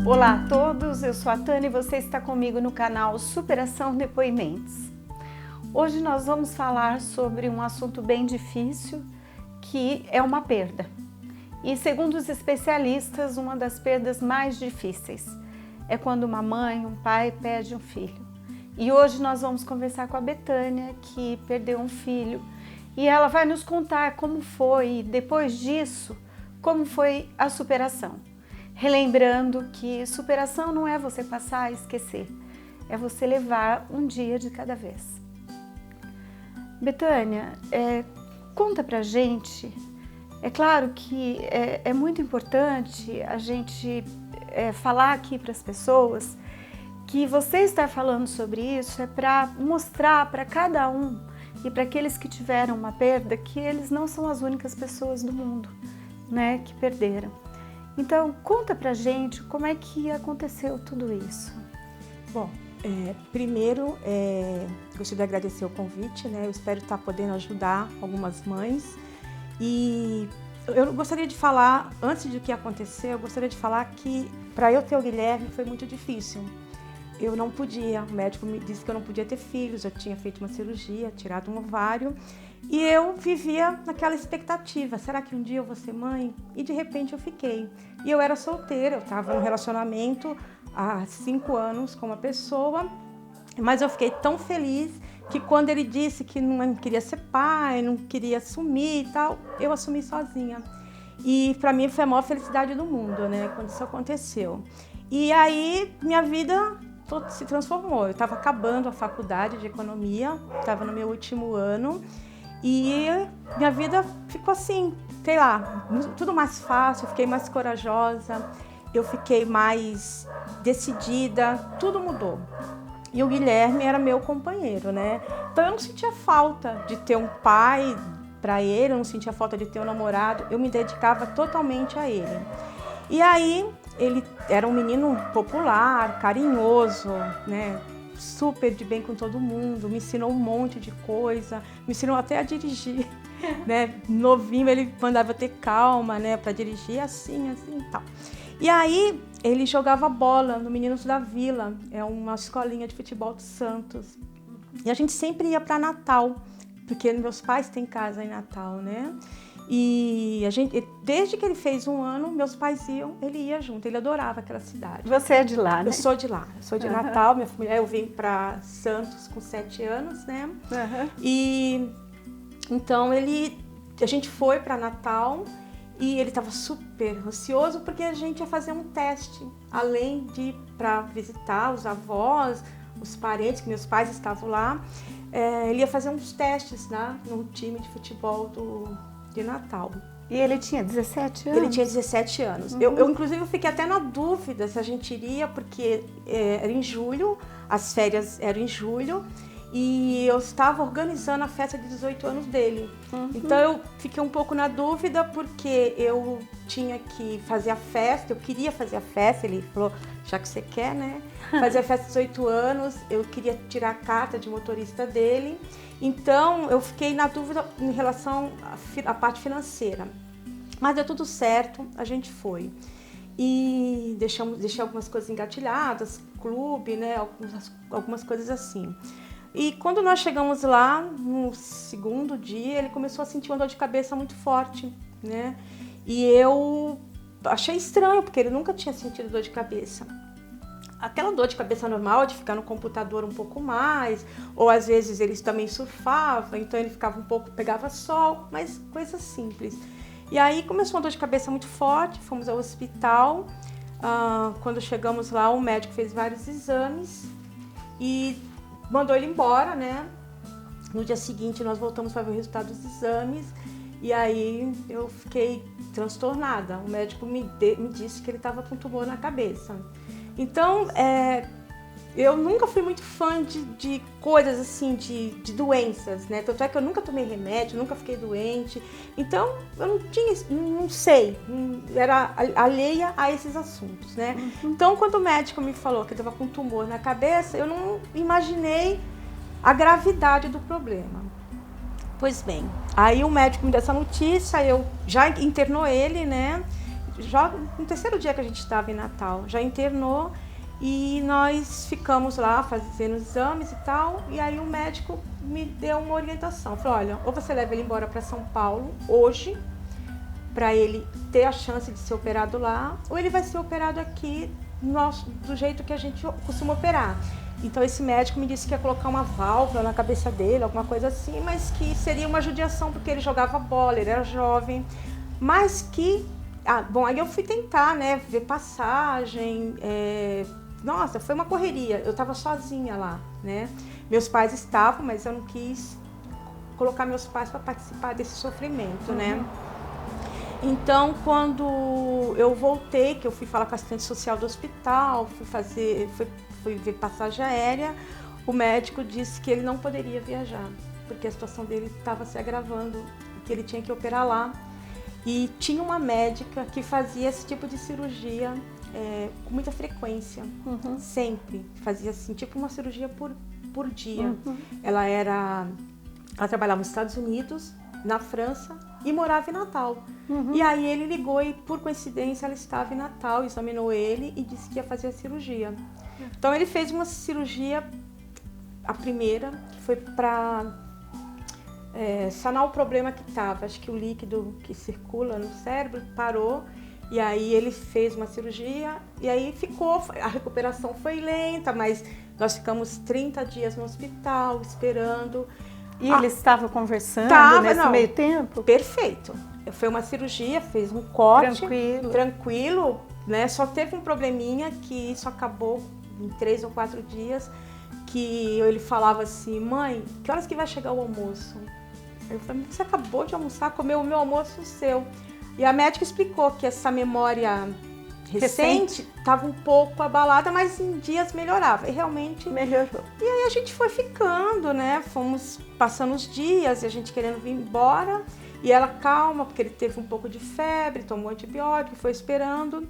Olá a todos, eu sou a Tânia e você está comigo no canal Superação Depoimentos. Hoje nós vamos falar sobre um assunto bem difícil, que é uma perda. E segundo os especialistas, uma das perdas mais difíceis é quando uma mãe, um pai perde um filho. E hoje nós vamos conversar com a Betânia, que perdeu um filho, e ela vai nos contar como foi, depois disso, como foi a superação. Relembrando que superação não é você passar e esquecer, é você levar um dia de cada vez. Betânia, conta pra gente, é claro que é muito importante a gente falar aqui para as pessoas que você estar falando sobre isso é para mostrar para cada um e para aqueles que tiveram uma perda que eles não são as únicas pessoas do mundo, né, que perderam. Então, conta pra gente como é que aconteceu tudo isso. Bom, primeiro, gostaria de agradecer o convite, né? Eu espero estar podendo ajudar algumas mães. E eu gostaria de falar, antes do que aconteceu, eu gostaria de falar que para eu ter o Guilherme foi muito difícil. Eu não podia, o médico me disse que eu não podia ter filhos, eu tinha feito uma cirurgia, tirado um ovário. E eu vivia naquela expectativa, será que um dia eu vou ser mãe? E de repente eu fiquei. E eu era solteira, eu estava num relacionamento há 5 anos com uma pessoa, mas eu fiquei tão feliz que quando ele disse que não queria ser pai, não queria assumir e tal, eu assumi sozinha. E para mim foi a maior felicidade do mundo, né, quando isso aconteceu. E aí minha vida se transformou, eu estava acabando a faculdade de economia, estava no meu último ano, e minha vida ficou assim, sei lá, tudo mais fácil, eu fiquei mais corajosa, eu fiquei mais decidida, tudo mudou. E o Guilherme era meu companheiro, né? Então eu não sentia falta de ter um pai para ele, eu não sentia falta de ter um namorado, eu me dedicava totalmente a ele. E aí ele era um menino popular, carinhoso, né? Super de bem com todo mundo, me ensinou um monte de coisa, me ensinou até a dirigir, né? Novinho, ele mandava ter calma, né? Para dirigir assim e tal. E aí ele jogava bola no Meninos da Vila, é uma escolinha de futebol de Santos. E a gente sempre ia para Natal, porque meus pais têm casa em Natal, né? E a gente, desde que ele fez 1 ano, meus pais iam, ele ia junto, ele adorava aquela cidade. Você é de lá, né? Eu sou de lá, eu sou de Natal, minha família, eu vim para Santos com 7 anos, né? E então a gente foi para Natal e ele estava super ansioso porque a gente ia fazer um teste, além de ir para visitar os avós, os parentes, que meus pais estavam lá, ele ia fazer uns testes, né, no time de futebol de Natal. E ele tinha 17 anos? Ele tinha 17 anos. Eu inclusive, fiquei até na dúvida se a gente iria, porque era em julho, as férias eram em julho, e eu estava organizando a festa de 18 anos dele. Então eu fiquei um pouco na dúvida, porque eu tinha que fazer a festa, eu queria fazer a festa, ele falou, já que você quer, né? Fazer a festa de 18 anos, eu queria tirar a carta de motorista dele. Então, eu fiquei na dúvida em relação à parte financeira. Mas deu tudo certo, a gente foi. E deixei algumas coisas engatilhadas, clube, né, algumas coisas assim. E quando nós chegamos lá, no segundo dia, ele começou a sentir uma dor de cabeça muito forte, né? E eu achei estranho, porque ele nunca tinha sentido dor de cabeça. Aquela dor de cabeça normal de ficar no computador um pouco mais, ou às vezes ele também surfava, então ele ficava um pouco, pegava sol, mas coisa simples. E aí começou uma dor de cabeça muito forte, fomos ao hospital. Quando chegamos lá, o médico fez vários exames e mandou ele embora, né? No dia seguinte nós voltamos para ver o resultado dos exames e aí eu fiquei transtornada. O médico me disse que ele estava com tumor na cabeça. Então, eu nunca fui muito fã de coisas assim, de doenças, né? Tanto é que eu nunca tomei remédio, nunca fiquei doente. Então, eu não sei, era alheia a esses assuntos, né? Então, quando o médico me falou que eu estava com tumor na cabeça, eu não imaginei a gravidade do problema. Pois bem, aí o médico me deu essa notícia, eu já internou ele, né? já no terceiro dia que a gente estava em Natal, já internou e nós ficamos lá fazendo exames e tal. E aí o médico me deu uma orientação, falou, olha, ou você leva ele embora para São Paulo hoje, para ele ter a chance de ser operado lá, ou ele vai ser operado aqui do jeito que a gente costuma operar. Então esse médico me disse que ia colocar uma válvula na cabeça dele, alguma coisa assim, mas que seria uma judiação porque ele jogava bola, ele era jovem, mas que... bom, aí eu fui tentar, né, ver passagem, nossa, foi uma correria, eu estava sozinha lá, né, meus pais estavam, mas eu não quis colocar meus pais para participar desse sofrimento, né. Então, quando eu voltei, que eu fui falar com a assistente social do hospital, fui ver passagem aérea, o médico disse que ele não poderia viajar, porque a situação dele estava se agravando, que ele tinha que operar lá. E tinha uma médica que fazia esse tipo de cirurgia com muita frequência, sempre. Fazia assim, tipo uma cirurgia por dia. Ela trabalhava nos Estados Unidos, na França e morava em Natal. E aí ele ligou e, por coincidência, ela estava em Natal, examinou ele e disse que ia fazer a cirurgia. Então ele fez uma cirurgia, a primeira, que foi para sanar o problema que estava. Acho que o líquido que circula no cérebro parou. E aí ele fez uma cirurgia e aí ficou, a recuperação foi lenta, mas nós ficamos 30 dias no hospital esperando. E ele estava conversando nesse meio tempo? Perfeito. Foi uma cirurgia, fez um corte. Tranquilo, né? Só teve um probleminha que isso acabou em 3 ou 4 dias, que ele falava assim, mãe, que horas que vai chegar o almoço? Eu falei, você acabou de almoçar, comeu o meu almoço, o seu. E a médica explicou que essa memória recente estava um pouco abalada, mas em dias melhorava. E realmente melhorou. E aí a gente foi ficando, né? Fomos passando os dias e a gente querendo vir embora. E ela calma, porque ele teve um pouco de febre, tomou antibiótico, foi esperando.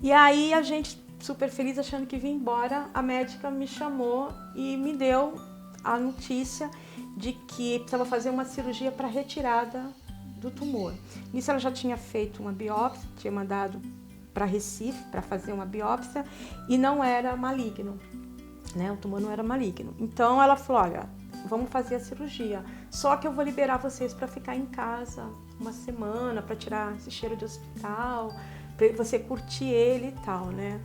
E aí a gente, super feliz, achando que vinha embora, a médica me chamou e me deu a notícia de que precisava fazer uma cirurgia para retirada do tumor. Nisso ela já tinha feito uma biópsia, tinha mandado para Recife para fazer uma biópsia e não era maligno, né? O tumor não era maligno. Então ela falou, olha, vamos fazer a cirurgia, só que eu vou liberar vocês para ficar em casa uma semana, para tirar esse cheiro de hospital, para você curtir ele e tal, né?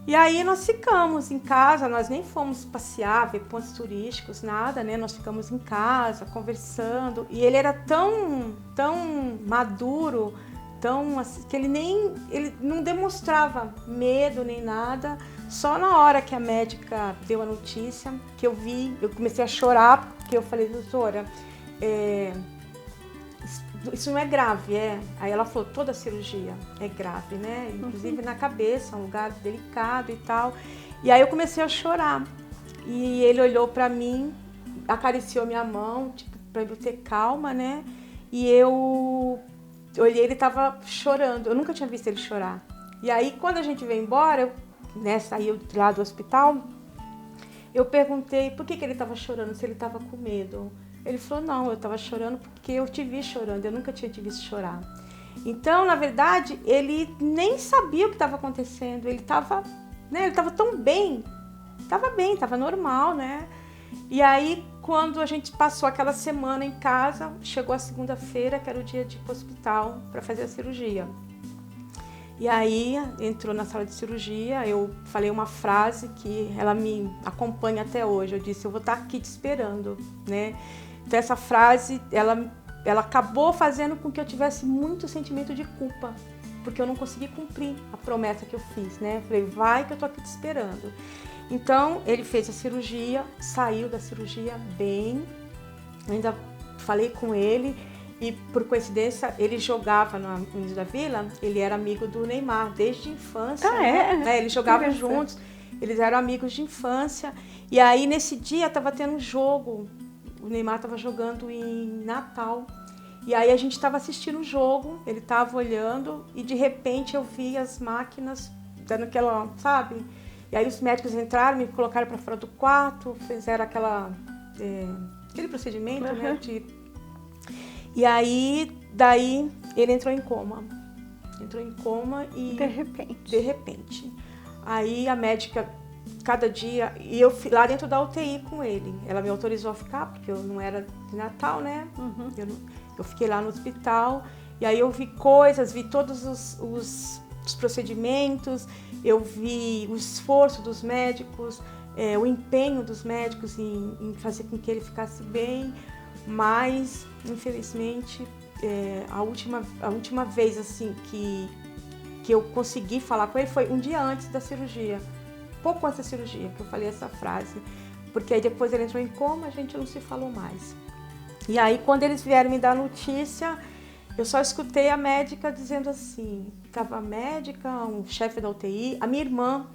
E aí nós ficamos em casa, nós nem fomos passear, ver pontos turísticos, nada, né? Nós ficamos em casa, conversando, e ele era tão maduro, assim, que ele não demonstrava medo nem nada. Só na hora que a médica deu a notícia, que eu comecei a chorar, porque eu falei, doutora, isso não é grave, Aí ela falou, toda cirurgia é grave, né? Inclusive na cabeça, um lugar delicado e tal. E aí eu comecei a chorar. E ele olhou pra mim, acariciou minha mão, tipo, pra eu ter calma, né? E eu olhei, ele tava chorando. Eu nunca tinha visto ele chorar. E aí, quando a gente veio embora, saiu lá do hospital, eu perguntei por que ele tava chorando, se ele tava com medo. Ele falou, não, eu estava chorando porque eu te vi chorando, eu nunca tinha te visto chorar. Então, na verdade, ele nem sabia o que estava acontecendo, ele estava tão bem, estava normal, né? E aí, quando a gente passou aquela semana em casa, chegou a segunda-feira, que era o dia de ir para o hospital para fazer a cirurgia. E aí, entrou na sala de cirurgia, eu falei uma frase que ela me acompanha até hoje, eu disse, eu vou estar aqui te esperando, né? Então essa frase, ela acabou fazendo com que eu tivesse muito sentimento de culpa, porque eu não consegui cumprir a promessa que eu fiz, né? Eu falei, vai que eu tô aqui te esperando. Então ele fez a cirurgia, saiu da cirurgia bem, ainda falei com ele e por coincidência ele jogava no Unidos da Vila, ele era amigo do Neymar desde a infância, né? Eles jogavam juntos, eles eram amigos de infância. E aí nesse dia estava tendo um jogo, o Neymar estava jogando em Natal. E aí a gente estava assistindo o jogo, ele estava olhando e de repente eu vi as máquinas dando aquela, sabe? E aí os médicos entraram, me colocaram para fora do quarto, fizeram aquele procedimento, né? E aí, daí ele entrou em coma. Entrou em coma e... De repente. Aí a médica, cada dia... E eu fui lá dentro da UTI com ele. Ela me autorizou a ficar, porque eu não era de Natal, né? Eu fiquei lá no hospital. E aí eu vi coisas, vi todos os procedimentos. Eu vi o esforço dos médicos, o empenho dos médicos em fazer com que ele ficasse bem. Mas, infelizmente, a última vez assim, que eu consegui falar com ele foi um dia antes da cirurgia, pouco antes da cirurgia, que eu falei essa frase, porque aí depois ele entrou em coma, a gente não se falou mais. E aí quando eles vieram me dar notícia, eu só escutei a médica dizendo assim, estava a médica, um chefe da UTI, a minha irmã,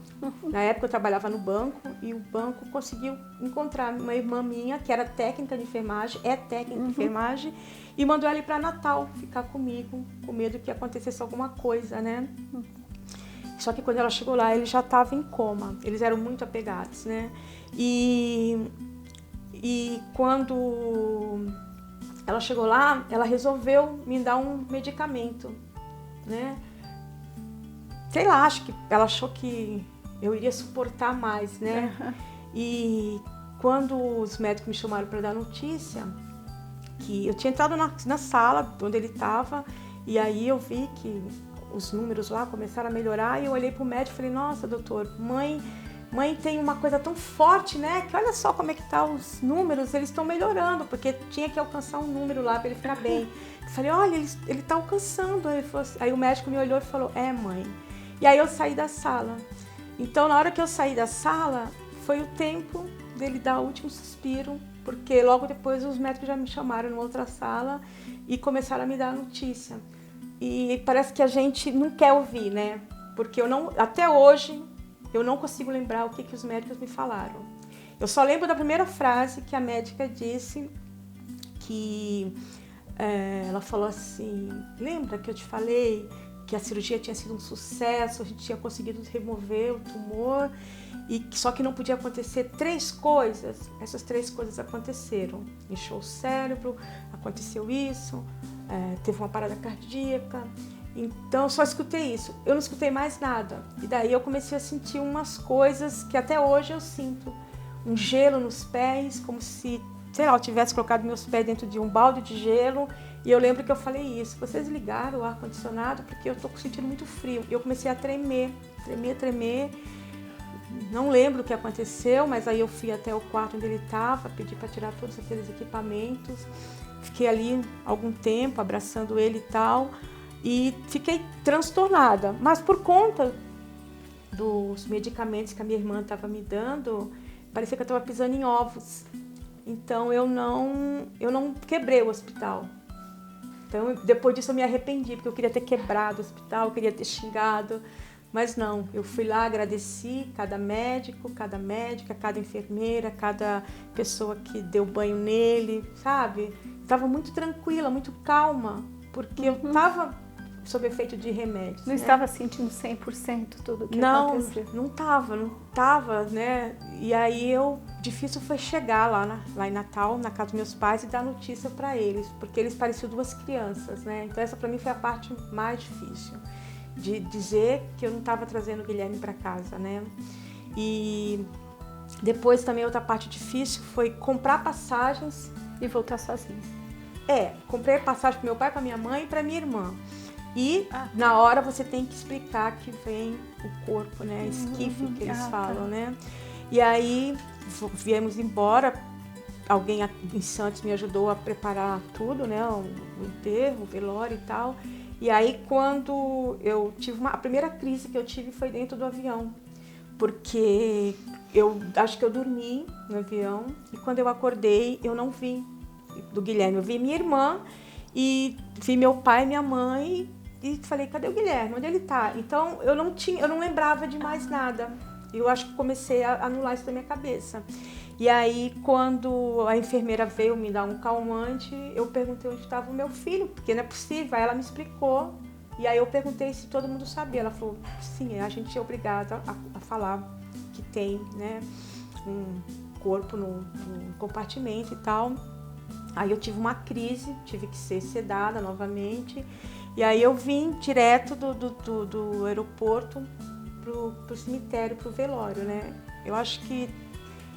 na época eu trabalhava no banco, e o banco conseguiu encontrar uma irmã minha, que era técnica de enfermagem, técnica de enfermagem, e mandou ela ir para Natal ficar comigo, com medo que acontecesse alguma coisa, né? Só que quando ela chegou lá, ele já estava em coma, eles eram muito apegados, né? E quando ela chegou lá, ela resolveu me dar um medicamento, né? Sei lá, acho que ela achou que eu iria suportar mais, né? E quando os médicos me chamaram para dar notícia, que eu tinha entrado na sala onde ele estava, e aí eu vi que os números lá começaram a melhorar, e eu olhei para o médico e falei, nossa, doutor, mãe tem uma coisa tão forte, né? Que olha só como é que tá os números, eles estão melhorando, porque tinha que alcançar um número lá para ele ficar bem. Eu falei, olha, ele tá alcançando. Aí o médico me olhou e falou, mãe. E aí eu saí da sala. Então, na hora que eu saí da sala, foi o tempo dele dar o último suspiro, porque logo depois os médicos já me chamaram numa outra sala e começaram a me dar a notícia. E parece que a gente não quer ouvir, né? Porque até hoje, eu não consigo lembrar o que os médicos me falaram. Eu só lembro da primeira frase que a médica disse, que ela falou assim, lembra que eu te falei que a cirurgia tinha sido um sucesso, a gente tinha conseguido remover o tumor, só que não podia acontecer 3 coisas. Essas 3 coisas aconteceram. Inchou o cérebro, aconteceu isso, teve uma parada cardíaca. Então eu só escutei isso, eu não escutei mais nada. E daí eu comecei a sentir umas coisas que até hoje eu sinto. Um gelo nos pés, como se, sei lá, eu tivesse colocado meus pés dentro de um balde de gelo. E eu lembro que eu falei isso, vocês ligaram o ar-condicionado porque eu estou sentindo muito frio. E eu comecei a tremer. Não lembro o que aconteceu, mas aí eu fui até o quarto onde ele estava, pedi para tirar todos aqueles equipamentos. Fiquei ali algum tempo abraçando ele e tal. E fiquei transtornada. Mas por conta dos medicamentos que a minha irmã estava me dando, parecia que eu estava pisando em ovos. Então eu não quebrei o hospital. Então, depois disso eu me arrependi, porque eu queria ter quebrado o hospital, eu queria ter xingado, mas não, eu fui lá, agradeci cada médico, cada médica, cada enfermeira, cada pessoa que deu banho nele, sabe? Estava muito tranquila, muito calma, porque eu estava sob efeito de remédios. Não estava sentindo 100% tudo o que aconteceu? Não estava, né? E aí difícil foi chegar lá em Natal, na casa dos meus pais, e dar notícia para eles, porque eles pareciam 2 crianças, né? Então essa para mim foi a parte mais difícil, de dizer que eu não estava trazendo o Guilherme para casa, né? E depois também outra parte difícil foi comprar passagens e voltar sozinha. Comprei passagem para meu pai, para minha mãe e para minha irmã. E na hora você tem que explicar que vem o corpo, né? Esquife, que eles falam, né? E aí viemos embora. Alguém em Santos me ajudou a preparar tudo, né? O enterro, o velório e tal. E aí quando eu tive a primeira crise que eu tive foi dentro do avião. Porque eu acho que eu dormi no avião e quando eu acordei eu não vi do Guilherme. Eu vi minha irmã e vi meu pai e minha mãe. E falei, cadê o Guilherme? Onde ele tá? Então, eu não lembrava de mais nada. Eu acho que comecei a anular isso da minha cabeça. E aí, quando a enfermeira veio me dar um calmante, eu perguntei onde estava o meu filho, porque não é possível. Aí ela me explicou. E aí eu perguntei se todo mundo sabia. Ela falou, sim, a gente é obrigada a falar que tem, né, um corpo no compartimento e tal. Aí eu tive uma crise, tive que ser sedada novamente. E aí eu vim direto do aeroporto pro cemitério, pro velório, né? Eu acho que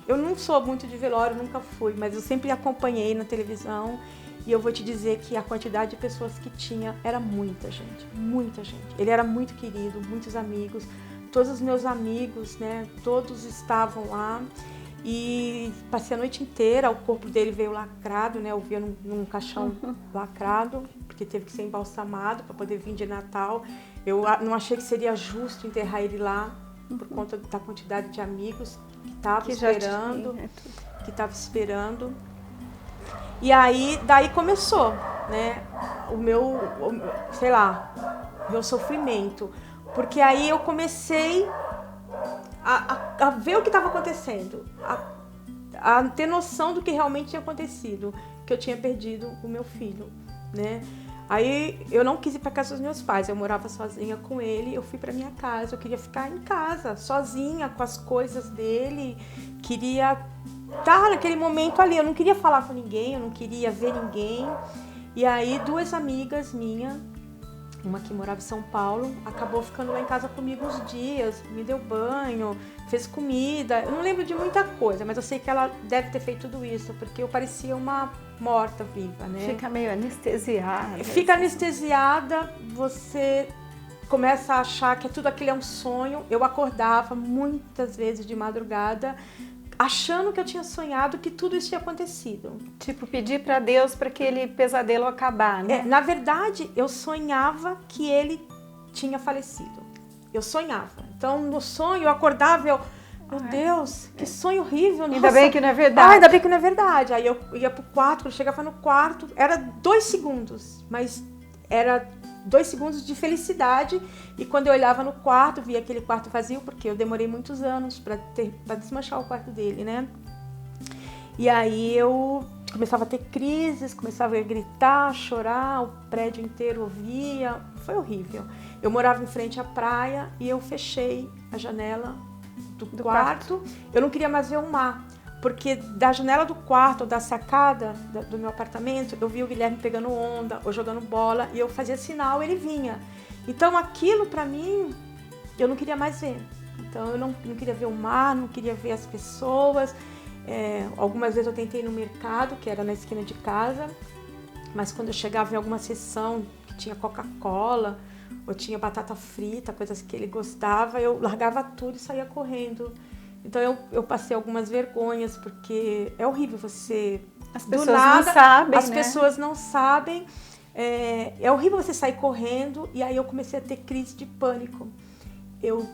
eu não sou muito de velório, nunca fui, mas eu sempre acompanhei na televisão e eu vou te dizer que a quantidade de pessoas que tinha era muita gente, muita gente. Ele era muito querido, muitos amigos, todos os meus amigos, né? Todos estavam lá e passei a noite inteira. O corpo dele veio lacrado, né? Eu via num caixão lacrado, porque teve que ser embalsamado para poder vir de Natal. Eu não achei que seria justo enterrar ele lá por conta da quantidade de amigos que estavam esperando. E aí, daí começou, né, o meu sofrimento. Porque aí eu comecei a ver o que estava acontecendo, a ter noção do que realmente tinha acontecido, que eu tinha perdido o meu filho, né? Aí eu não quis ir para casa dos meus pais, eu morava sozinha com ele, eu fui para minha casa, eu queria ficar em casa, sozinha, com as coisas dele, queria estar naquele momento ali, eu não queria falar com ninguém, eu não queria ver ninguém. E aí 2 amigas minhas, uma que morava em São Paulo, acabou ficando lá em casa comigo uns dias, me deu banho, fez comida. Eu não lembro de muita coisa, mas eu sei que ela deve ter feito tudo isso, porque eu parecia uma morta-viva, né? Fica meio anestesiada. Fica anestesiada, você começa a achar que tudo aquilo é um sonho. Eu acordava muitas vezes de madrugada, achando que eu tinha sonhado que tudo isso tinha acontecido. Tipo, pedir para Deus para aquele pesadelo acabar, né? Na verdade, eu sonhava que ele tinha falecido. Eu sonhava. Então, no sonho, eu acordava e meu Deus, que sonho horrível. Nossa. Ainda bem que não é verdade. Ainda bem que não é verdade. Aí eu ia pro quarto, quando eu chegava no quarto, era 2 segundos, mas era 2 segundos de felicidade. E quando eu olhava no quarto, via aquele quarto vazio, porque eu demorei muitos anos para desmanchar o quarto dele, né? E aí eu começava a ter crises, começava a gritar, chorar, o prédio inteiro ouvia. Foi horrível. Eu morava em frente à praia e eu fechei a janela do quarto. Eu não queria mais ver o mar, porque da janela do quarto, da sacada do meu apartamento, eu via o Guilherme pegando onda ou jogando bola e eu fazia sinal, ele vinha. Então aquilo pra mim, eu não queria mais ver. Então eu não queria ver o mar, não queria ver as pessoas. Algumas vezes eu tentei ir no mercado, que era na esquina de casa, mas quando eu chegava em alguma seção que tinha Coca-Cola ou tinha batata frita, coisas que ele gostava, eu largava tudo e saía correndo. Então eu passei algumas vergonhas, porque é horrível você... As pessoas não sabem, as pessoas não sabem. É horrível você sair correndo, e aí eu comecei a ter crise de pânico.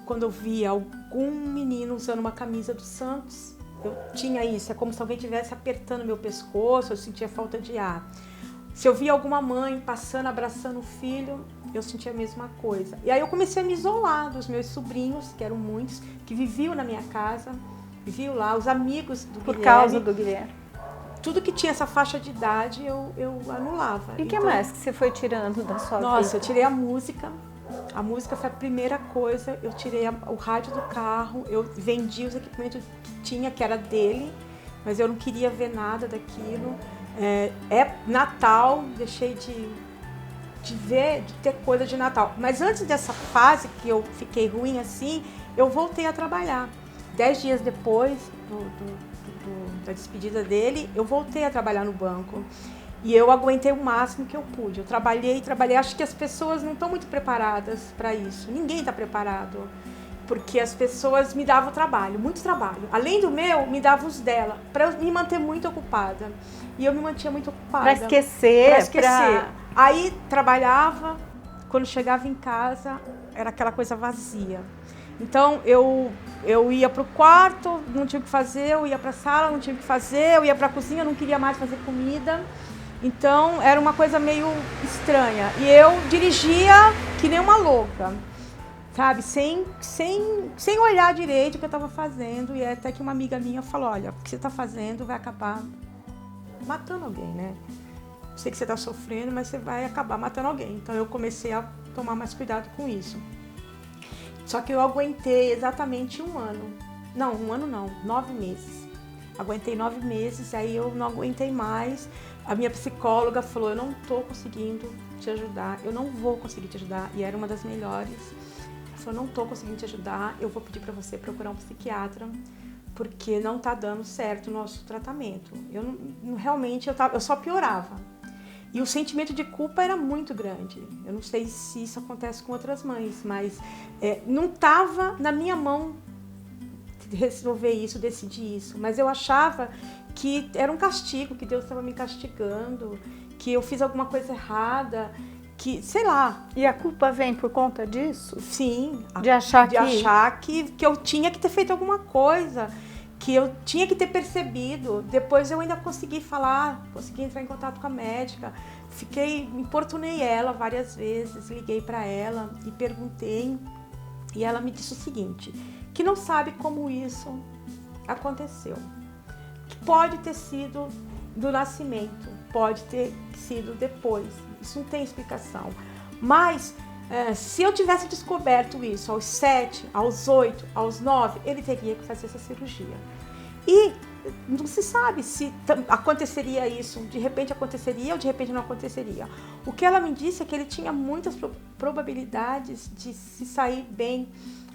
Quando eu via algum menino usando uma camisa do Santos, eu tinha isso, é como se alguém estivesse apertando meu pescoço, eu sentia falta de ar. Se eu via alguma mãe passando, abraçando o filho, eu sentia a mesma coisa. E aí eu comecei a me isolar dos meus sobrinhos, que eram muitos, que viviam na minha casa, viviam lá, os amigos do Guilherme. Por causa do Guilherme. Tudo que tinha essa faixa de idade, eu anulava. E o que mais que você foi tirando da sua vida? Nossa, eu tirei a música. A música foi a primeira coisa. Eu tirei o rádio do carro, eu vendi os equipamentos que tinha, que era dele, mas eu não queria ver nada daquilo. Natal, deixei de ter coisa de Natal. Mas antes dessa fase que eu fiquei ruim assim, eu voltei a trabalhar. 10 dias depois da despedida dele, eu voltei a trabalhar no banco. E eu aguentei o máximo que eu pude. Eu trabalhei. Acho que as pessoas não estão muito preparadas para isso. Ninguém está preparado. Porque as pessoas me davam trabalho, muito trabalho. Além do meu, me davam os dela, para eu me manter muito ocupada. E eu me mantinha muito ocupada. Para esquecer. Aí trabalhava, quando chegava em casa, era aquela coisa vazia. Então eu ia para o quarto, não tinha o que fazer, eu ia para a sala, não tinha o que fazer, eu ia para a cozinha, não queria mais fazer comida. Então era uma coisa meio estranha. E eu dirigia que nem uma louca, sabe? Sem olhar direito o que eu estava fazendo. E até que uma amiga minha falou, olha, o que você está fazendo vai acabar matando alguém, né? Sei que você está sofrendo, mas você vai acabar matando alguém. Então eu comecei a tomar mais cuidado com isso. Só que eu aguentei exatamente 1 ano. Não, 1 ano não, 9 meses. Aguentei 9 meses, aí eu não aguentei mais. A minha psicóloga falou, eu não estou conseguindo te ajudar, eu não vou conseguir te ajudar. E era uma das melhores. Ela falou, não tô conseguindo te ajudar, eu vou pedir para você procurar um psiquiatra, porque não tá dando certo o nosso tratamento. Realmente, eu só piorava. E o sentimento de culpa era muito grande. Eu não sei se isso acontece com outras mães, mas não estava na minha mão resolver isso, decidir isso. Mas eu achava que era um castigo, que Deus estava me castigando, que eu fiz alguma coisa errada, que, sei lá. E a culpa vem por conta disso? Sim. De achar que eu tinha que ter feito alguma coisa, que eu tinha que ter percebido. Depois eu ainda consegui falar, consegui entrar em contato com a médica, importunei ela várias vezes, liguei para ela e perguntei, e ela me disse o seguinte, que não sabe como isso aconteceu, que pode ter sido do nascimento, pode ter sido depois, isso não tem explicação, mas se eu tivesse descoberto isso aos 7, aos 8, aos 9, ele teria que fazer essa cirurgia. E não se sabe se aconteceria isso, de repente aconteceria ou de repente não aconteceria. O que ela me disse é que ele tinha muitas probabilidades de se sair bem,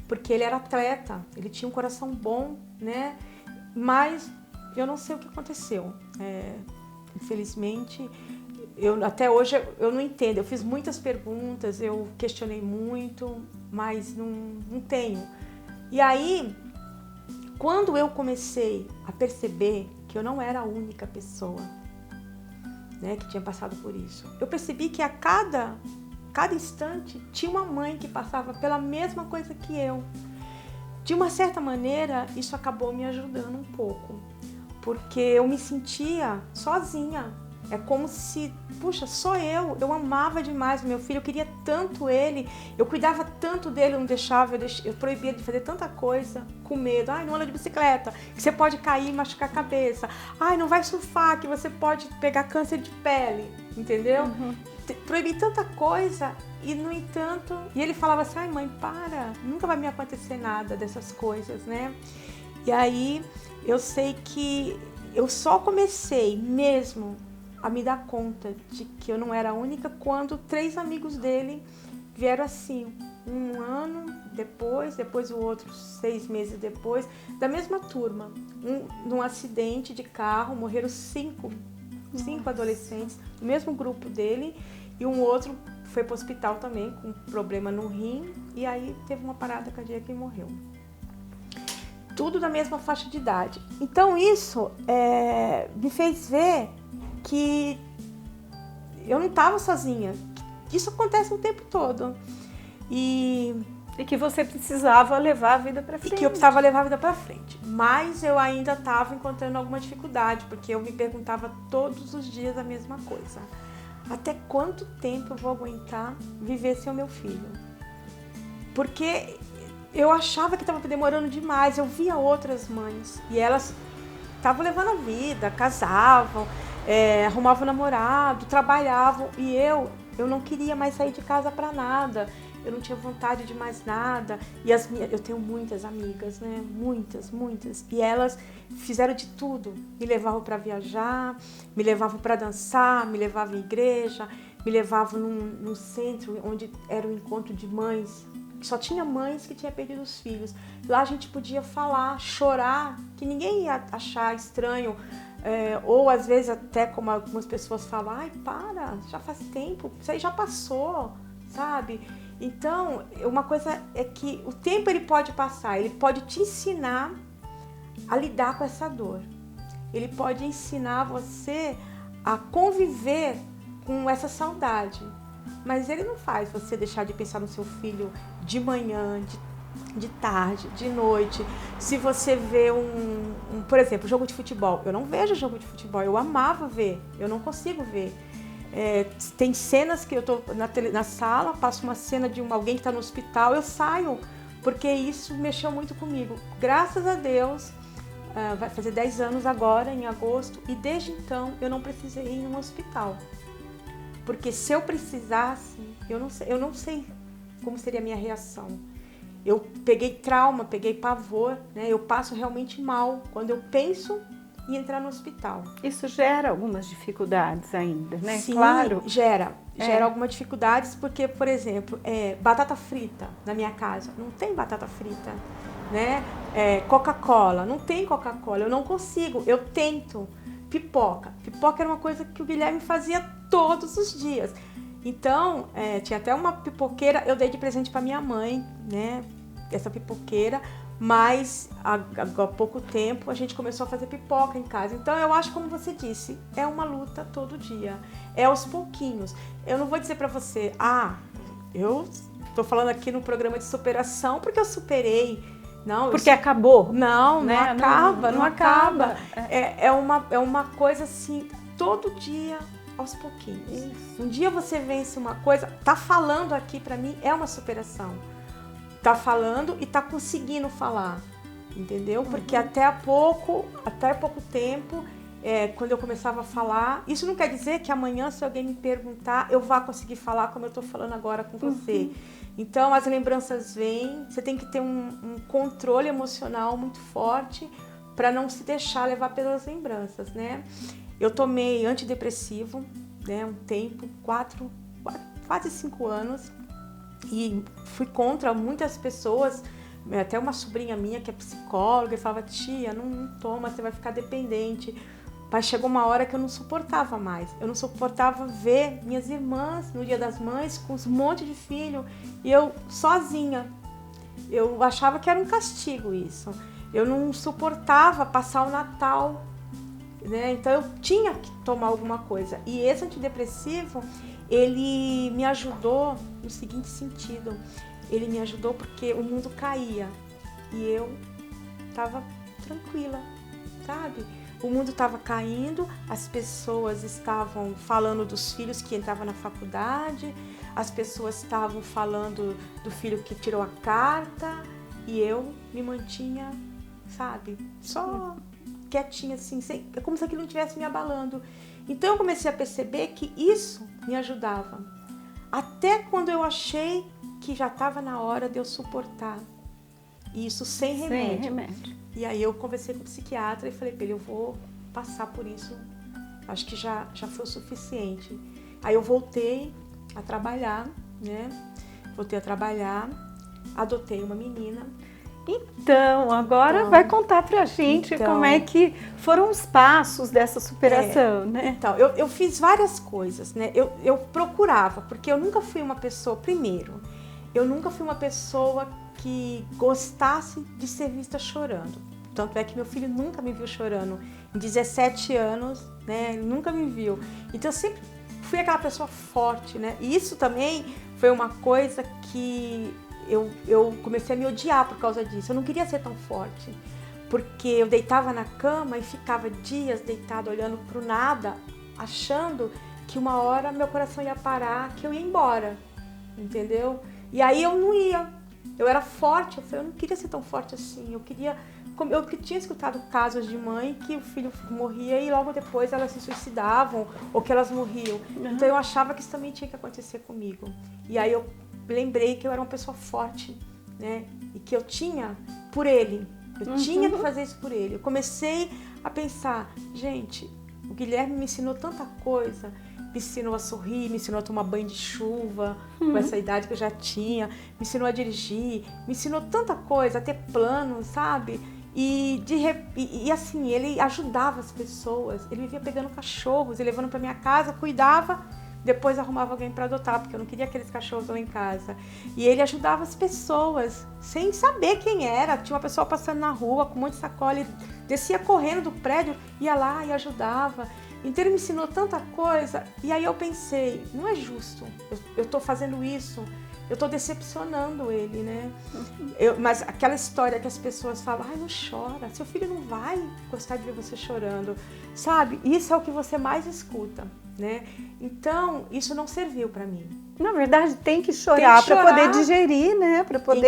porque ele era atleta, ele tinha um coração bom, né? Mas eu não sei o que aconteceu. Infelizmente, até hoje eu não entendo. Eu fiz muitas perguntas, eu questionei muito, mas não tenho. E aí, quando eu comecei a perceber que eu não era a única pessoa, né, que tinha passado por isso, eu percebi que a cada instante tinha uma mãe que passava pela mesma coisa que eu. De uma certa maneira, isso acabou me ajudando um pouco, porque eu me sentia sozinha. É como se, puxa, só eu amava demais o meu filho, eu queria tanto ele, eu cuidava tanto dele, eu não deixava, eu proibia de fazer tanta coisa, com medo. Ai, não anda de bicicleta, que você pode cair e machucar a cabeça. Ai, não vai surfar, que você pode pegar câncer de pele, entendeu? Uhum. Proibi tanta coisa e, no entanto, e ele falava assim, ai mãe, para, nunca vai me acontecer nada dessas coisas, né? E aí, eu sei que eu só comecei mesmo a me dar conta de que eu não era a única quando 3 amigos dele vieram assim, um ano depois o outro 6 meses depois, da mesma turma, num acidente de carro, morreram 5 adolescentes do mesmo grupo dele, e um outro foi para o hospital também com problema no rim, e aí teve uma parada cardíaca e morreu. Tudo da mesma faixa de idade. Então isso me fez ver que eu não estava sozinha, que isso acontece o tempo todo. E que você precisava levar a vida para frente. E que eu precisava levar a vida para frente. Mas eu ainda estava encontrando alguma dificuldade, porque eu me perguntava todos os dias a mesma coisa. Até quanto tempo eu vou aguentar viver sem o meu filho? Porque eu achava que estava demorando demais. Eu via outras mães e elas estavam levando a vida, casavam, arrumavam namorado, trabalhavam, e eu não queria mais sair de casa para nada, eu não tinha vontade de mais nada. E eu tenho muitas amigas, né? Muitas, e elas fizeram de tudo, me levavam para viajar, me levavam para dançar, me levavam em igreja, me levavam num centro onde era um encontro de mães, só tinha mães que tinham perdido os filhos. Lá a gente podia falar, chorar, que ninguém ia achar estranho, ou às vezes até como algumas pessoas falam, ai, para, já faz tempo, isso aí já passou, sabe? Então, uma coisa é que o tempo ele pode passar, ele pode te ensinar a lidar com essa dor. Ele pode ensinar você a conviver com essa saudade. Mas ele não faz você deixar de pensar no seu filho de manhã, de tarde, de noite. Se você vê por exemplo, jogo de futebol. Eu não vejo jogo de futebol, eu amava ver, eu não consigo ver. Tem cenas que eu tô na sala, passo uma cena de alguém que está no hospital, eu saio, porque isso mexeu muito comigo. Graças a Deus, vai fazer 10 anos agora, em agosto, e desde então eu não precisei ir em um hospital. Porque se eu precisasse, eu não sei como seria a minha reação. Eu peguei trauma, peguei pavor, né? Eu passo realmente mal quando eu penso e entrar no hospital. Isso gera algumas dificuldades ainda, né? Sim, claro. Gera algumas dificuldades, porque, por exemplo, batata frita na minha casa, não tem batata frita, né? Coca-Cola, não tem Coca-Cola, eu não consigo, eu tento. Pipoca era uma coisa que o Guilherme fazia todos os dias. Então, tinha até uma pipoqueira, eu dei de presente para minha mãe, né? Essa pipoqueira, mas há pouco tempo a gente começou a fazer pipoca em casa. Então, eu acho, como você disse, é uma luta todo dia, é aos pouquinhos. Eu não vou dizer para você, eu estou falando aqui no programa de superação porque eu superei. Não, porque acabou. Não, né? não acaba. É uma coisa assim, todo dia, aos pouquinhos. Isso. Um dia você vence uma coisa, tá falando aqui pra mim, é uma superação. Tá falando e tá conseguindo falar, entendeu? Porque até pouco tempo, quando eu começava a falar, isso não quer dizer que amanhã, se alguém me perguntar, eu vá conseguir falar como eu tô falando agora com você. Então, as lembranças vêm, você tem que ter um controle emocional muito forte para não se deixar levar pelas lembranças, né? Eu tomei antidepressivo, né, um tempo, quase 5 anos, e fui contra muitas pessoas, até uma sobrinha minha que é psicóloga, e falava, tia, não toma, você vai ficar dependente. Mas chegou uma hora que eu não suportava mais. Eu não suportava ver minhas irmãs no Dia das Mães com um monte de filho e eu sozinha. Eu achava que era um castigo isso. Eu não suportava passar o Natal, né? Então eu tinha que tomar alguma coisa. E esse antidepressivo, ele me ajudou no seguinte sentido. Ele me ajudou porque o mundo caía e eu estava tranquila, sabe? O mundo estava caindo, as pessoas estavam falando dos filhos que entravam na faculdade, as pessoas estavam falando do filho que tirou a carta e eu me mantinha, sabe, só quietinha assim, é como se aquilo não estivesse me abalando. Então eu comecei a perceber que isso me ajudava, até quando eu achei que já estava na hora de eu suportar. Isso sem remédio. E aí eu conversei com o psiquiatra e falei para ele, eu vou passar por isso, acho que já foi o suficiente. Aí eu voltei a trabalhar, né? Adotei uma menina. Então, agora vai contar pra gente como é que foram os passos dessa superação, né? Então, eu fiz várias coisas, né? Eu procurava, porque eu nunca fui uma pessoa, primeiro, eu nunca fui uma pessoa que gostasse de ser vista chorando. Tanto é que meu filho nunca me viu chorando. Em 17 anos, né, ele nunca me viu. Então eu sempre fui aquela pessoa forte, né? E isso também foi uma coisa que eu comecei a me odiar por causa disso. Eu não queria ser tão forte. Porque eu deitava na cama e ficava dias deitada olhando pro nada, achando que uma hora meu coração ia parar, que eu ia embora. Entendeu? E aí eu não ia. Eu era forte, eu não queria ser tão forte assim. Eu tinha escutado casos de mãe que o filho morria e logo depois elas se suicidavam ou que elas morriam. Então eu achava que isso também tinha que acontecer comigo. E aí eu lembrei que eu era uma pessoa forte, né? E que eu tinha por ele. Eu tinha que fazer isso por ele. Eu comecei a pensar, gente, o Guilherme me ensinou tanta coisa. Me ensinou a sorrir, me ensinou a tomar banho de chuva, com essa idade que eu já tinha, me ensinou a dirigir, me ensinou tanta coisa, a ter planos, sabe? E assim, ele ajudava as pessoas, ele vivia pegando cachorros e levando para minha casa, cuidava, depois arrumava alguém para adotar, porque eu não queria aqueles cachorros lá em casa. E ele ajudava as pessoas, sem saber quem era. Tinha uma pessoa passando na rua com um monte de sacola, ele descia correndo do prédio, ia lá e ajudava. Então ele me ensinou tanta coisa, e aí eu pensei, não é justo, eu tô fazendo isso, eu tô decepcionando ele, né? Mas aquela história que as pessoas falam, ai, não chora, seu filho não vai gostar de ver você chorando, sabe? Isso é o que você mais escuta, né? Então, isso não serviu pra mim. Na verdade, tem que chorar para poder digerir, né? Para poder...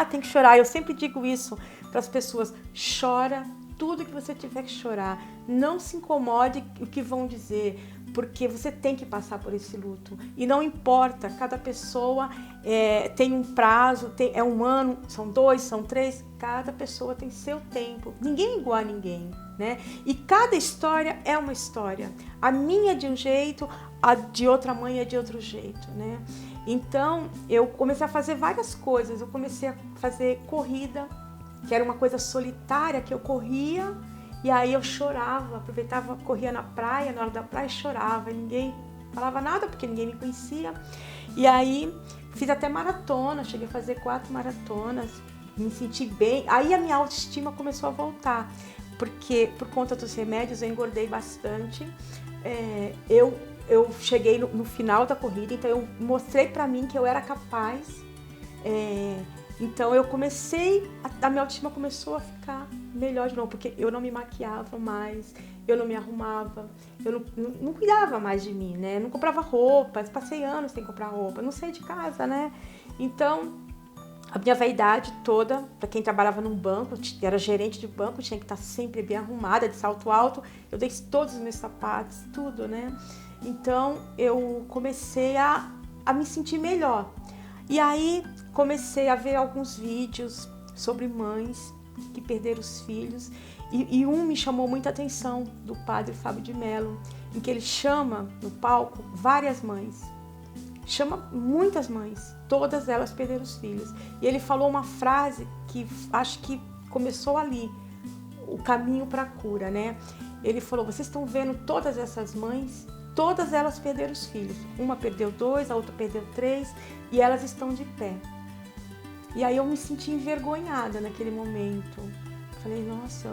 Tem que chorar. Eu sempre digo isso para as pessoas, chora tudo que você tiver que chorar. Não se incomode o que vão dizer. porque você tem que passar por esse luto. E não importa, cada pessoa tem um prazo, é 1 ano, são 2, são 3, cada pessoa tem seu tempo. Ninguém é igual a ninguém, né? E cada história é uma história. A minha é de um jeito, a de outra mãe é de outro jeito, né? Então, eu comecei a fazer várias coisas. Eu comecei a fazer corrida, que era uma coisa solitária, que eu corria e aí eu chorava, aproveitava, corria na praia, na hora da praia chorava, e ninguém falava nada porque ninguém me conhecia. E aí fiz até maratona, cheguei a fazer 4 maratonas, me senti bem. Aí a minha autoestima começou a voltar, porque por conta dos remédios eu engordei bastante. Eu cheguei no final da corrida, então eu mostrei pra mim que eu era capaz. Então eu comecei, a minha autoestima começou a ficar melhor de novo, porque eu não me maquiava mais, eu não me arrumava, eu não cuidava mais de mim, né? Não comprava roupas, passei anos sem comprar roupa, não saí de casa, né? Então, a minha vaidade toda, para quem trabalhava num banco, era gerente de banco, tinha que estar sempre bem arrumada, de salto alto, eu dei todos os meus sapatos, tudo, né? Então, eu comecei a me sentir melhor. E aí, comecei a ver alguns vídeos sobre mães que perderam os filhos. E um me chamou muita atenção, do padre Fábio de Mello, em que ele chama no palco várias mães. Chama muitas mães, todas elas perderam os filhos. E ele falou uma frase que acho que começou ali, o caminho para a cura, né? Ele falou, vocês estão vendo todas essas mães? Todas elas perderam os filhos. Uma perdeu 2, a outra perdeu 3 e elas estão de pé. E aí eu me senti envergonhada naquele momento. Falei, nossa,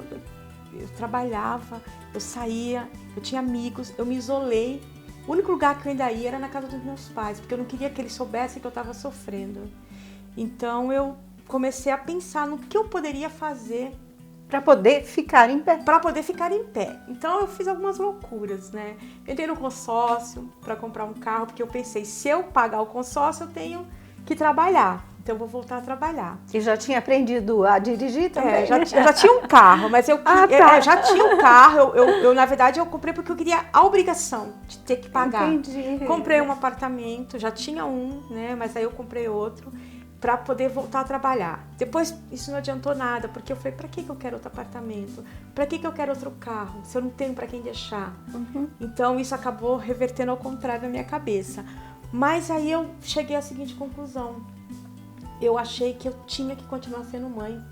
eu trabalhava, eu saía, eu tinha amigos, eu me isolei. O único lugar que eu ainda ia era na casa dos meus pais, porque eu não queria que eles soubessem que eu estava sofrendo. Então eu comecei a pensar no que eu poderia fazer para poder ficar em pé. Para poder ficar em pé. Então eu fiz algumas loucuras, né? Entrei no consórcio para comprar um carro, porque eu pensei, se eu pagar o consórcio, eu tenho que trabalhar. Então eu vou voltar a trabalhar. E já tinha aprendido a dirigir também? Eu já tinha um carro, mas eu já tinha um carro. Na verdade, eu comprei porque eu queria a obrigação de ter que pagar. Entendi. Comprei um apartamento, já tinha um, né? Mas aí eu comprei outro para poder voltar a trabalhar. Depois, isso não adiantou nada, porque eu falei, para que eu quero outro apartamento? Para que eu quero outro carro, se eu não tenho para quem deixar? Então, isso acabou revertendo ao contrário na minha cabeça. Mas aí eu cheguei à seguinte conclusão. Eu achei que eu tinha que continuar sendo mãe.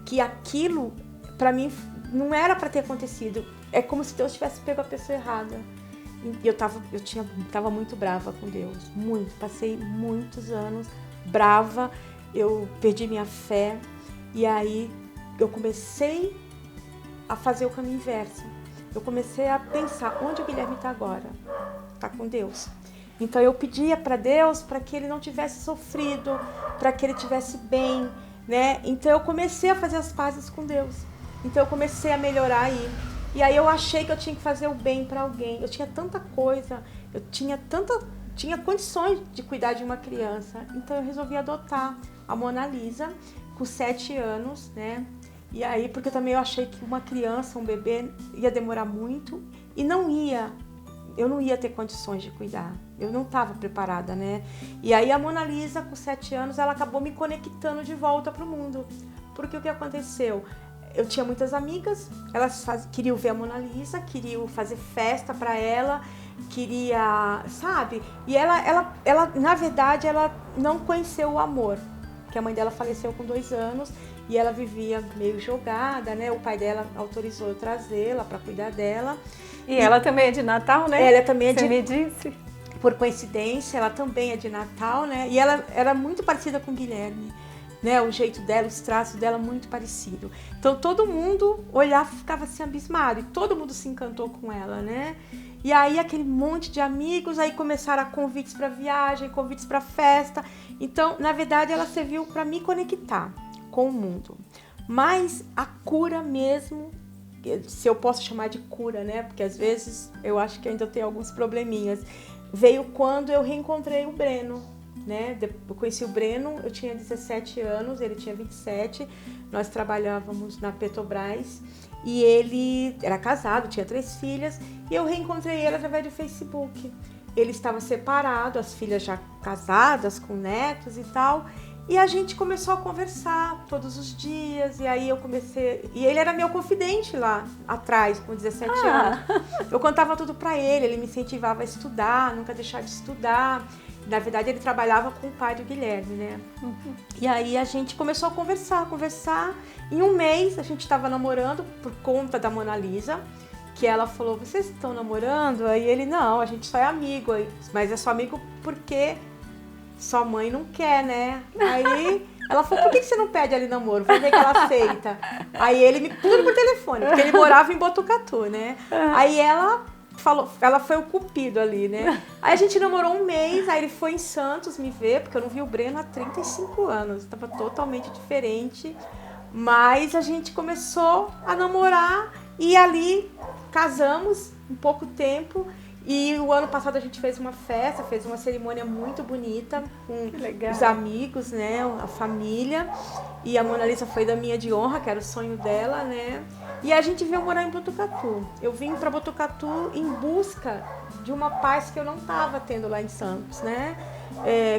Que aquilo, para mim, não era para ter acontecido. É como se Deus tivesse pego a pessoa errada. E eu tava muito brava com Deus. Muito. Passei muitos anos brava, eu perdi minha fé e aí eu comecei a fazer o caminho inverso. Eu comecei a pensar, onde o Guilherme está agora? Está com Deus. Então eu pedia para Deus para que ele não tivesse sofrido, para que ele tivesse bem, né? Então eu comecei a fazer as pazes com Deus. Então eu comecei a melhorar aí. E aí eu achei que eu tinha que fazer o bem para alguém. Eu tinha tanta coisa, eu tinha condições de cuidar de uma criança. Então eu resolvi adotar a Mona Lisa com 7 anos, né? E aí, porque também eu achei que uma criança, um bebê, ia demorar muito e eu não ia ter condições de cuidar. Eu não estava preparada, né? E aí a Mona Lisa, com 7 anos, ela acabou me conectando de volta para o mundo. Porque o que aconteceu? Eu tinha muitas amigas, elas queriam ver a Mona Lisa, queriam fazer festa para ela, queria, sabe? E ela, na verdade, ela não conheceu o amor, que a mãe dela faleceu com 2 anos e ela vivia meio jogada, né? O pai dela autorizou eu trazê-la para cuidar dela. E ela também é de Natal, né? Ela também é Você me disse. Por coincidência, ela também é de Natal, né? E ela era muito parecida com o Guilherme, né? O jeito dela, os traços dela, muito parecido. Então todo mundo olhava e ficava assim abismado, e todo mundo se encantou com ela, né? E aí aquele monte de amigos, aí começaram a convites para viagem, convites para festa. Então, na verdade, ela serviu para me conectar com o mundo. Mas a cura mesmo, se eu posso chamar de cura, né? Porque às vezes eu acho que ainda tenho alguns probleminhas. Veio quando eu reencontrei o Breno, né? Eu conheci o Breno, eu tinha 17 anos, ele tinha 27, nós trabalhávamos na Petrobras e ele era casado, tinha 3 filhas e eu reencontrei ele através do Facebook. Ele estava separado, as filhas já casadas, com netos e tal, e a gente começou a conversar todos os dias, e aí eu comecei... E ele era meu confidente lá atrás, com 17 anos. Eu contava tudo pra ele me incentivava a estudar, nunca deixar de estudar. Na verdade, ele trabalhava com o pai do Guilherme, né? Uhum. E aí a gente começou a conversar. Em um mês, a gente estava namorando por conta da Mona Lisa, que ela falou, vocês estão namorando? Aí ele, não, a gente só é amigo. Mas é só amigo porque sua mãe não quer, né? Aí ela falou, por que você não pede ali namoro? Vou ver que ela aceita. Aí ele me tudo por telefone, porque ele morava em Botucatu, né? Aí ela... falou, ela foi o cupido ali, né? Aí a gente namorou um mês, aí ele foi em Santos me ver, porque eu não vi o Breno há 35 anos, estava totalmente diferente, mas a gente começou a namorar e ali casamos em pouco tempo e o ano passado a gente fez uma festa, fez uma cerimônia muito bonita com os amigos, né, a família, e a Mona Lisa foi da minha de honra, que era o sonho dela, né? E a gente veio morar em Botucatu. Eu vim para Botucatu em busca de uma paz que eu não estava tendo lá em Santos, né?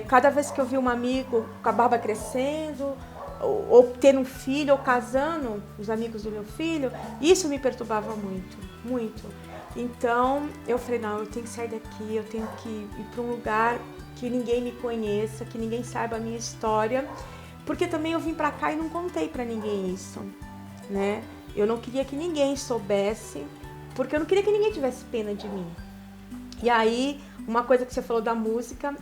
Cada vez que eu vi um amigo com a barba crescendo, ou tendo um filho, ou casando, os amigos do meu filho, isso me perturbava muito, muito. Então eu falei, não, eu tenho que sair daqui, eu tenho que ir para um lugar que ninguém me conheça, que ninguém saiba a minha história, porque também eu vim para cá e não contei para ninguém isso, né? Eu não queria que ninguém soubesse, porque eu não queria que ninguém tivesse pena de mim. E aí, uma coisa que você falou da música,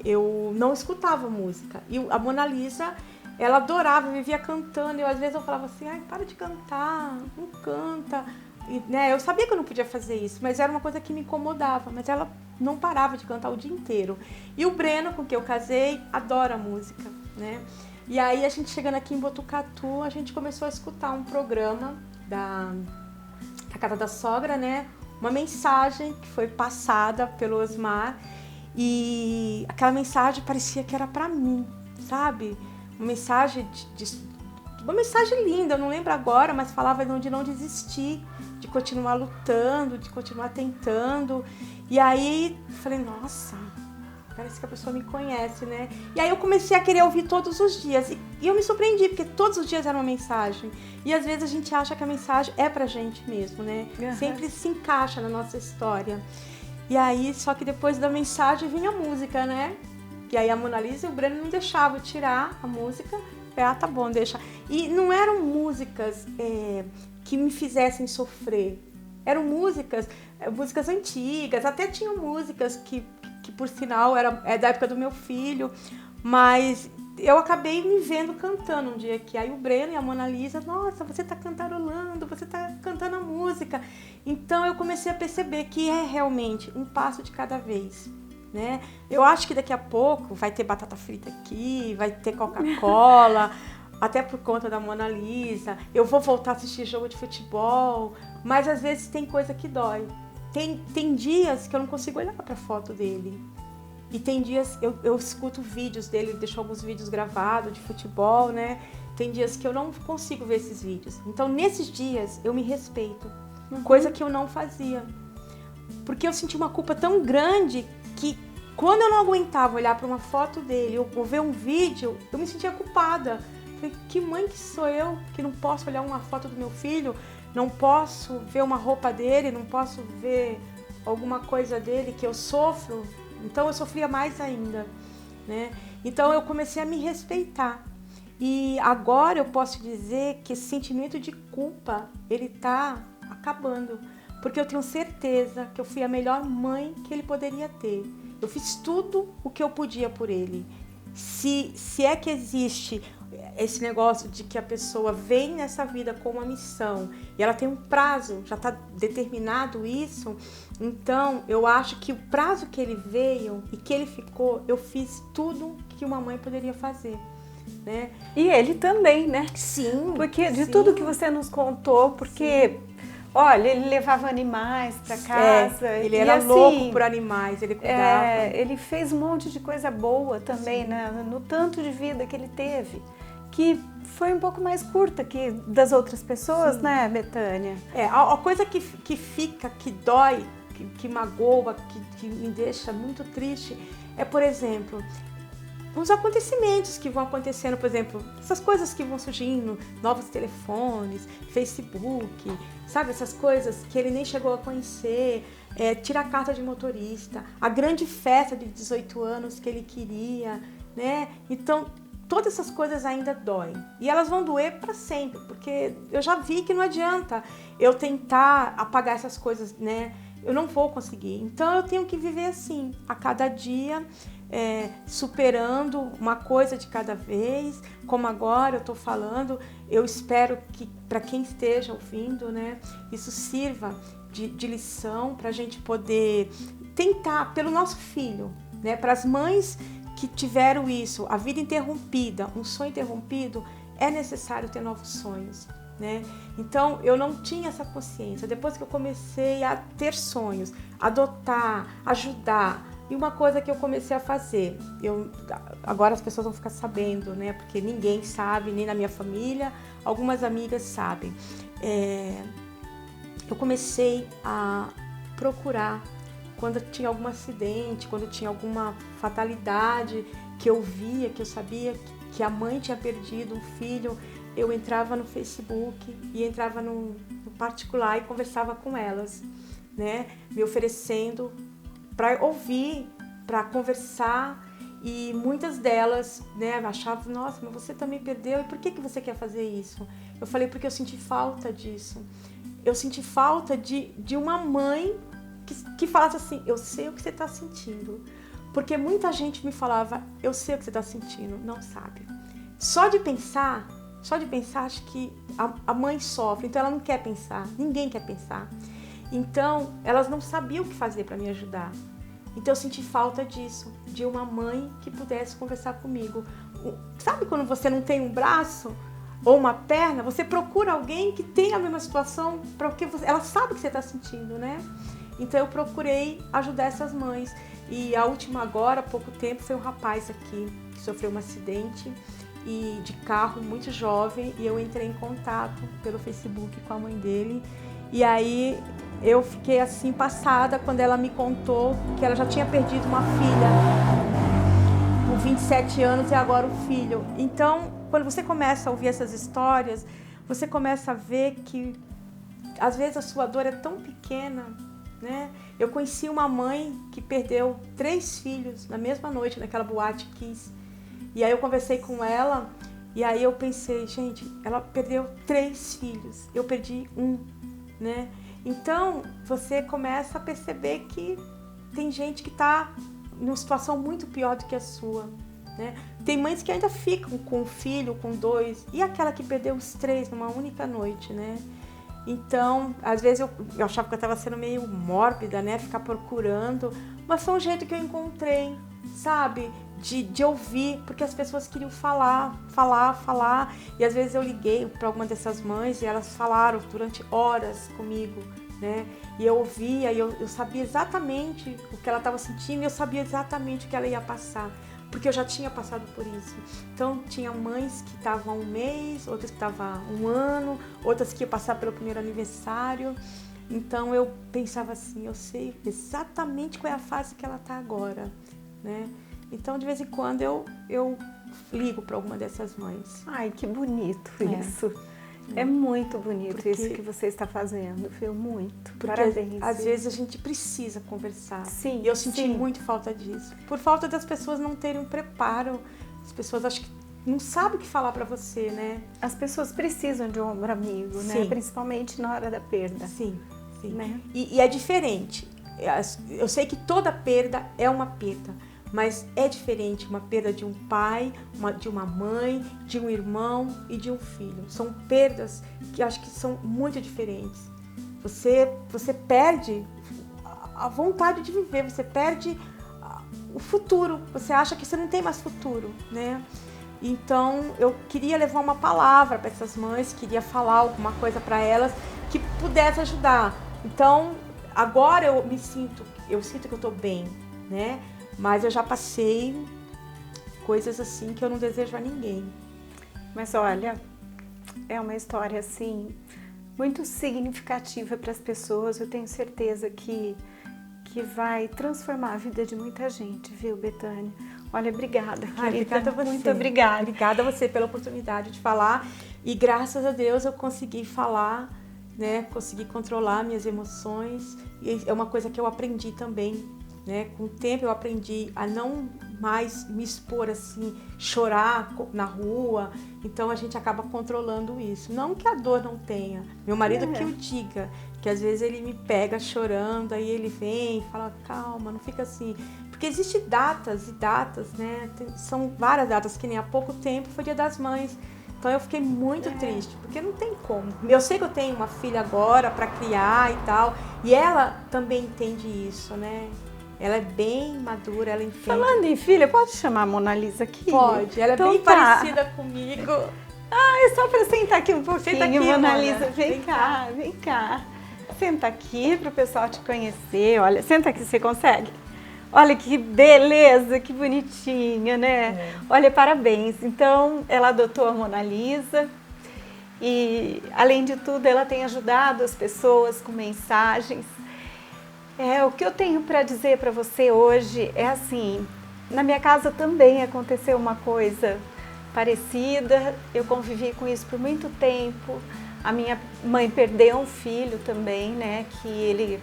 eu não escutava música. E a Mona Lisa, ela adorava, vivia cantando. E às vezes eu falava assim, ai, para de cantar, não canta. E, né, eu sabia que eu não podia fazer isso, mas era uma coisa que me incomodava. Mas ela não parava de cantar o dia inteiro. E o Breno, com quem eu casei, adora música, né? E aí, a gente chegando aqui em Botucatu, a gente começou a escutar um programa da Casa da Sogra, né? Uma mensagem que foi passada pelo Osmar e aquela mensagem parecia que era pra mim, sabe? Uma mensagem uma mensagem linda, eu não lembro agora, mas falava de não desistir, de continuar lutando, de continuar tentando. E aí, falei, nossa... parece que a pessoa me conhece, né? E aí eu comecei a querer ouvir todos os dias. E eu me surpreendi, porque todos os dias era uma mensagem. E às vezes a gente acha que a mensagem é pra gente mesmo, né? Uhum. Sempre se encaixa na nossa história. E aí, só que depois da mensagem vinha a música, né? E aí a Mona Lisa e o Breno não deixavam tirar a música. Ah, tá bom, deixa. E não eram músicas que me fizessem sofrer. Eram músicas antigas. Até tinham músicas que por sinal é da época do meu filho, mas eu acabei me vendo cantando um dia aqui. Aí o Breno e a Mona Lisa, nossa, você tá cantarolando, você tá cantando a música. Então eu comecei a perceber que é realmente um passo de cada vez, né? Eu acho que daqui a pouco vai ter batata frita aqui, vai ter Coca-Cola, até por conta da Mona Lisa. Eu vou voltar a assistir jogo de futebol, mas às vezes tem coisa que dói. Tem dias que eu não consigo olhar pra foto dele. E tem dias, eu escuto vídeos dele, ele deixou alguns vídeos gravados de futebol, né? Tem dias que eu não consigo ver esses vídeos. Então, nesses dias, eu me respeito. Coisa que eu não fazia. Porque eu senti uma culpa tão grande que quando eu não aguentava olhar pra uma foto dele ou ver um vídeo, eu me sentia culpada. Falei, que mãe que sou eu que não posso olhar uma foto do meu filho? Não posso ver uma roupa dele, não posso ver alguma coisa dele que eu sofro. Então eu sofria mais ainda, né? Então eu comecei a me respeitar. E agora eu posso dizer que esse sentimento de culpa, ele tá acabando. Porque eu tenho certeza que eu fui a melhor mãe que ele poderia ter. Eu fiz tudo o que eu podia por ele. Se é que existe esse negócio de que a pessoa vem nessa vida com uma missão e ela tem um prazo, já está determinado isso, então eu acho que o prazo que ele veio e que ele ficou, eu fiz tudo que uma mãe poderia fazer, né? E ele também, né? Sim. Porque de tudo que você nos contou, porque... Olha, ele levava animais para casa. Ele era assim, louco por animais, ele cuidava. Ele fez um monte de coisa boa também, né, no tanto de vida que ele teve, que foi um pouco mais curta que das outras pessoas, sim, né, Betânia? A coisa que fica, que dói, que magoa, que me deixa muito triste, por exemplo, os acontecimentos que vão acontecendo, por exemplo, essas coisas que vão surgindo, novos telefones, Facebook, sabe, essas coisas que ele nem chegou a conhecer, tirar a carta de motorista, a grande festa de 18 anos que ele queria, né? Então, todas essas coisas ainda doem. E elas vão doer para sempre, porque eu já vi que não adianta eu tentar apagar essas coisas, né? Eu não vou conseguir. Então, eu tenho que viver assim, a cada dia, superando uma coisa de cada vez, como agora eu estou falando. Eu espero que para quem esteja ouvindo, né, isso sirva de lição para a gente poder tentar, pelo nosso filho, né, para as mães que tiveram isso, a vida interrompida, um sonho interrompido, é necessário ter novos sonhos, né? Então eu não tinha essa consciência. Depois que eu comecei a ter sonhos, adotar, ajudar, e uma coisa que eu comecei a fazer, agora as pessoas vão ficar sabendo, né? Porque ninguém sabe, nem na minha família, algumas amigas sabem. Eu comecei a procurar, quando tinha algum acidente, quando tinha alguma fatalidade que eu via, que eu sabia que a mãe tinha perdido um filho, eu entrava no Facebook e entrava no particular e conversava com elas, né? Me oferecendo para ouvir, para conversar, e muitas delas, né, achavam, nossa, mas você também perdeu, e por que você quer fazer isso? Eu falei, porque eu senti falta disso. Eu senti falta de uma mãe que falasse assim, eu sei o que você está sentindo. Porque muita gente me falava, eu sei o que você está sentindo, não sabe. Só de pensar, acho que a mãe sofre, então ela não quer pensar, ninguém quer pensar. Então, elas não sabiam o que fazer para me ajudar. Então, eu senti falta disso, de uma mãe que pudesse conversar comigo. Sabe quando você não tem um braço ou uma perna, você procura alguém que tenha a mesma situação, porque ela sabe o que você está sentindo, né? Então, eu procurei ajudar essas mães. E a última agora, há pouco tempo, foi um rapaz aqui que sofreu um acidente de carro, muito jovem, e eu entrei em contato pelo Facebook com a mãe dele. E aí eu fiquei assim passada quando ela me contou que ela já tinha perdido uma filha com 27 anos e agora o filho. Então, quando você começa a ouvir essas histórias, você começa a ver que às vezes a sua dor é tão pequena, né? Eu conheci uma mãe que perdeu 3 filhos na mesma noite naquela boate Kiss. E aí eu conversei com ela e aí eu pensei, gente, ela perdeu 3 filhos, eu perdi 1, né? Então você começa a perceber que tem gente que está numa situação muito pior do que a sua, né? Tem mães que ainda ficam com um filho, com 2, e aquela que perdeu os 3 numa única noite, né? Então, às vezes eu achava que eu estava sendo meio mórbida, né? Ficar procurando, mas foi um jeito que eu encontrei, sabe? De ouvir, porque as pessoas queriam falar. E às vezes eu liguei para alguma dessas mães e elas falaram durante horas comigo, né? E eu ouvia e eu sabia exatamente o que ela estava sentindo e eu sabia exatamente o que ela ia passar, porque eu já tinha passado por isso. Então, tinha mães que estavam há 1 mês, outras que estavam há 1 ano, outras que iam passar pelo primeiro aniversário. Então, eu pensava assim, eu sei exatamente qual é a fase que ela está agora, né? Então, de vez em quando, eu ligo para alguma dessas mães. Ai, que bonito isso. É muito bonito porque isso que você está fazendo, viu? Muito. Parabéns. Às vezes a gente precisa conversar. Sim. E eu senti muito falta disso. Por falta das pessoas não terem um preparo. As pessoas acho que não sabem o que falar para você, né? As pessoas precisam de um ombro amigo, né? Principalmente na hora da perda. Sim. Né? E é diferente. Eu sei que toda perda é uma perda. Mas é diferente uma perda de um pai, de uma mãe, de um irmão e de um filho. São perdas que eu acho que são muito diferentes. Você perde a vontade de viver, você perde o futuro. Você acha que você não tem mais futuro, né? Então eu queria levar uma palavra para essas mães, queria falar alguma coisa para elas que pudesse ajudar. Então agora eu sinto que eu estou bem, né? Mas eu já passei coisas assim que eu não desejo a ninguém. Mas olha, é uma história assim muito significativa para as pessoas. Eu tenho certeza que vai transformar a vida de muita gente, viu, Betânia? Olha, obrigada, querida. Obrigada a você. Muito obrigada. Obrigada a você pela oportunidade de falar. E graças a Deus eu consegui falar, né? Consegui controlar minhas emoções. E é uma coisa que eu aprendi também, né? Com o tempo eu aprendi a não mais me expor assim, chorar na rua. Então a gente acaba controlando isso. Não que a dor não tenha. Meu marido que o diga, que às vezes ele me pega chorando, aí ele vem e fala, calma, não fica assim. Porque existem datas e datas, né? São várias datas, que nem há pouco tempo foi Dia das Mães. Então eu fiquei muito triste, porque não tem como. Eu sei que eu tenho uma filha agora para criar e tal, e ela também entende isso, né? Ela é bem madura, ela entende. Falando em filha, pode chamar a Mona Lisa aqui? Pode, ela é então bem parecida comigo. É só para sentar aqui um pouquinho, Senta aqui, Mona Mona. Lisa. Vem cá, vem cá. Senta aqui para o pessoal te conhecer. Olha, senta aqui, você consegue? Olha que beleza, que bonitinha, né? Olha, parabéns. Então, ela adotou a Mona Lisa e, além de tudo, ela tem ajudado as pessoas com mensagens. O que eu tenho para dizer para você hoje é assim, na minha casa também aconteceu uma coisa parecida, eu convivi com isso por muito tempo. A minha mãe perdeu um filho também, né, que ele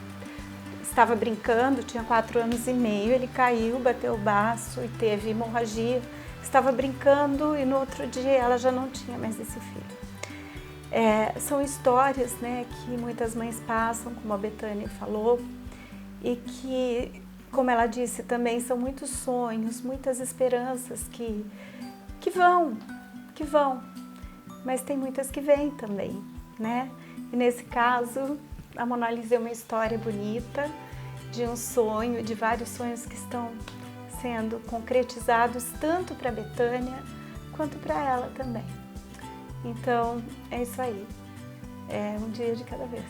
estava brincando, tinha 4 anos e meio, ele caiu, bateu o baço e teve hemorragia. Estava brincando e no outro dia ela já não tinha mais esse filho. São histórias, né, que muitas mães passam, como a Betânia falou, e que, como ela disse também, são muitos sonhos, muitas esperanças que vão, mas tem muitas que vêm também, né? E nesse caso, a Mona Lisa é uma história bonita, de um sonho, de vários sonhos que estão sendo concretizados tanto para a Betânia quanto para ela também. Então, é isso aí. É um dia de cada vez.